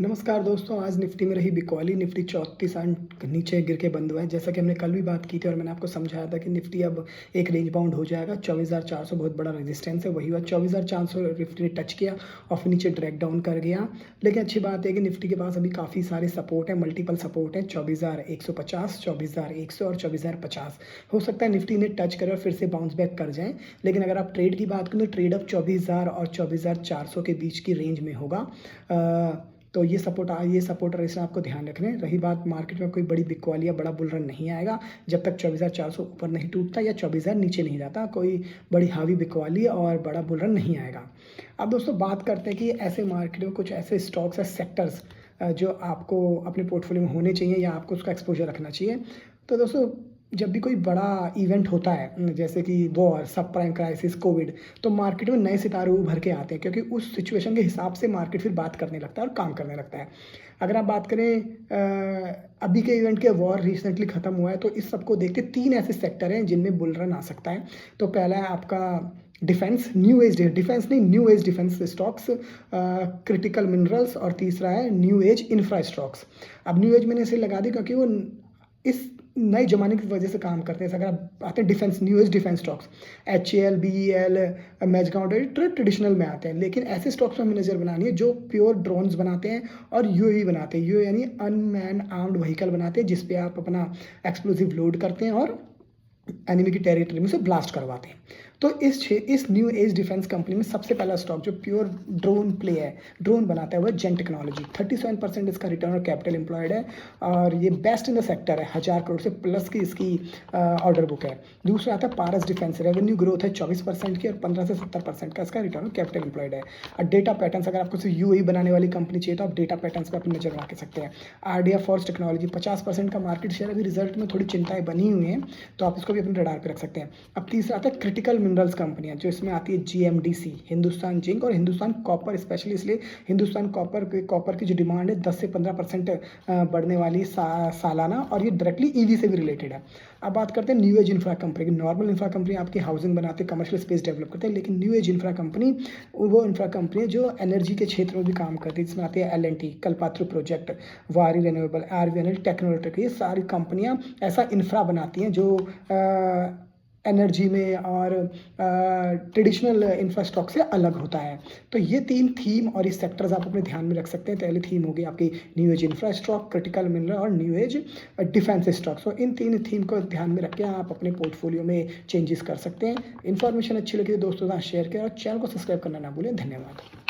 नमस्कार दोस्तों, आज निफ्टी में रही बिकौली। निफ्टी 34 अंक नीचे गिर के बंद हुआ है। जैसा कि हमने कल भी बात की थी और मैंने आपको समझाया था कि निफ्टी अब एक रेंज बाउंड हो जाएगा। 24,400 बहुत बड़ा रेजिस्टेंस है, वही हुआ। 24,400 निफ्टी ने टच किया और फिर नीचे ड्रैग डाउन कर गया। लेकिन अच्छी बात है कि निफ्टी के पास अभी काफ़ी सारे सपोर्ट है, मल्टीपल सपोर्ट है। 24,150, 24,100 और 24,050। हो सकता है निफ्टी ने टच करे और फिर से बाउंस बैक कर जाए। लेकिन अगर आप ट्रेड की बात करें तो ट्रेड अब 24,000 और 24,400 के बीच की रेंज में होगा। तो ये सपोर्ट और इसमें आपको ध्यान रखना है। रही बात मार्केट में कोई बड़ी बिकवाली या बड़ा बुल रन नहीं आएगा जब तक 24,400 ऊपर नहीं टूटता या 24,000 नीचे नहीं जाता। कोई बड़ी हावी बिकवाली और बड़ा बुल रन नहीं आएगा। अब दोस्तों बात करते हैं कि ऐसे मार्केट में कुछ ऐसे स्टॉक्स या सेक्टर्स जो आपको अपने पोर्टफोलियो में होने चाहिए या आपको उसका एक्सपोजर रखना चाहिए। तो दोस्तों जब भी कोई बड़ा इवेंट होता है जैसे कि वॉर, सब प्राइम क्राइसिस, कोविड, तो मार्केट में नए सितारे उभर के आते हैं क्योंकि उस सिचुएशन के हिसाब से मार्केट फिर बात करने लगता है और काम करने लगता है। अगर आप बात करें अभी के इवेंट के, वॉर रिसेंटली खत्म हुआ है, तो इस सबको देखते 3 ऐसे सेक्टर हैं जिनमें बुल रन आ सकता है। तो पहला है आपका defence, new age defence stocks, critical minerals, और तीसरा है न्यू एज इंफ्रा स्टॉक्स। अब न्यू एज मैंने इसे लगा दी क्योंकि वो इस नए जमाने की वजह से काम करते हैं। अगर आप आते हैं defence, new age defence stocks, HAL, BEL, Mazagon traditional में आते हैं। लेकिन ऐसे स्टॉक्स में हमें नज़र बनानी है जो प्योर ड्रोन्स बनाते हैं और UAV बनाते हैं। UAV यानी अनमैन आर्म्ड व्हीकल बनाते हैं जिसपे आप अपना एक्सप्लोसिव लोड करते हैं और एनिमी की टेरिटरी में से ब्लास्ट करवाते हैं। तो इस न्यू एज डिफेंस कंपनी में सबसे पहला स्टॉक जो प्योर ड्रोन प्ले है, ड्रोन बनाता है, वह जेन टेक्नोलॉजी। 37% इसका रिटर्न और कैपिटल एम्प्लॉयड है और ये बेस्ट इन द सेक्टर है। 1000 करोड़ से प्लस की इसकी ऑर्डर बुक है। दूसरा आता है पारस डिफेंस, रेवेन्यू ग्रोथ है 24% की और 15 से 70% का इसका रिटर्न और कैपिटल एम्प्लॉयड है। और डेटा पैटर्न्स, अगर आपको सिर्फ UAV बनाने वाली कंपनी चाहिए तो आप डेटा पैटर्न्स पर अपनी नजर रख सकते हैं। आरडिया फॉर्स टेक्नोलॉजी 50% का मार्केट शेयर, अभी रिजल्ट में थोड़ी चिंताएं बनी हुई हैं तो आप इसको भी अपने रडार पर रख सकते हैं। अब तीसरा आता है क्रिटिकल मिनरल्स कंपनियां, जो इसमें आती है GMDC, हिंदुस्तान जिंक और हिंदुस्तान कॉपर। स्पेशली इसलिए हिंदुस्तान कॉपर की जो डिमांड है 10 से 15% बढ़ने वाली सालाना, और ये डायरेक्टली EV से भी रिलेटेड है। अब बात करते हैं न्यू एज इंफ्रा कंपनी की। नॉर्मल इंफ्रा कंपनी आपकी हाउसिंग बनाते हैं, कमर्शियल स्पेस डेवलप करते हैं, लेकिन न्यू एज इंफ्रा कंपनी वो इंफ्रा कंपनी है जो एनर्जी के क्षेत्र में भी काम करती है, जिसमें आती है L&T, कल्पात्रु प्रोजेक्ट, वारी रिन्यूएबल, RVNL टेक्नोलॉजी। ये सारी कंपनियां ऐसा इंफ्रा बनाती हैं जो एनर्जी में और ट्रेडिशनल इंफ्रास्ट्रक्चर से अलग होता है। तो ये 3 थीम और इस सेक्टर्स आप अपने ध्यान में रख सकते हैं। पहली थीम होगी आपकी new age infra stock, critical mineral और न्यू एज डिफेंस स्टॉक। तो इन 3 थीम को ध्यान में रख के आप अपने पोर्टफोलियो में चेंजेस कर सकते हैं। इन्फॉर्मेशन अच्छी लगी तो दोस्तों के साथ शेयर करें और चैनल को सब्सक्राइब करना ना भूलें। धन्यवाद।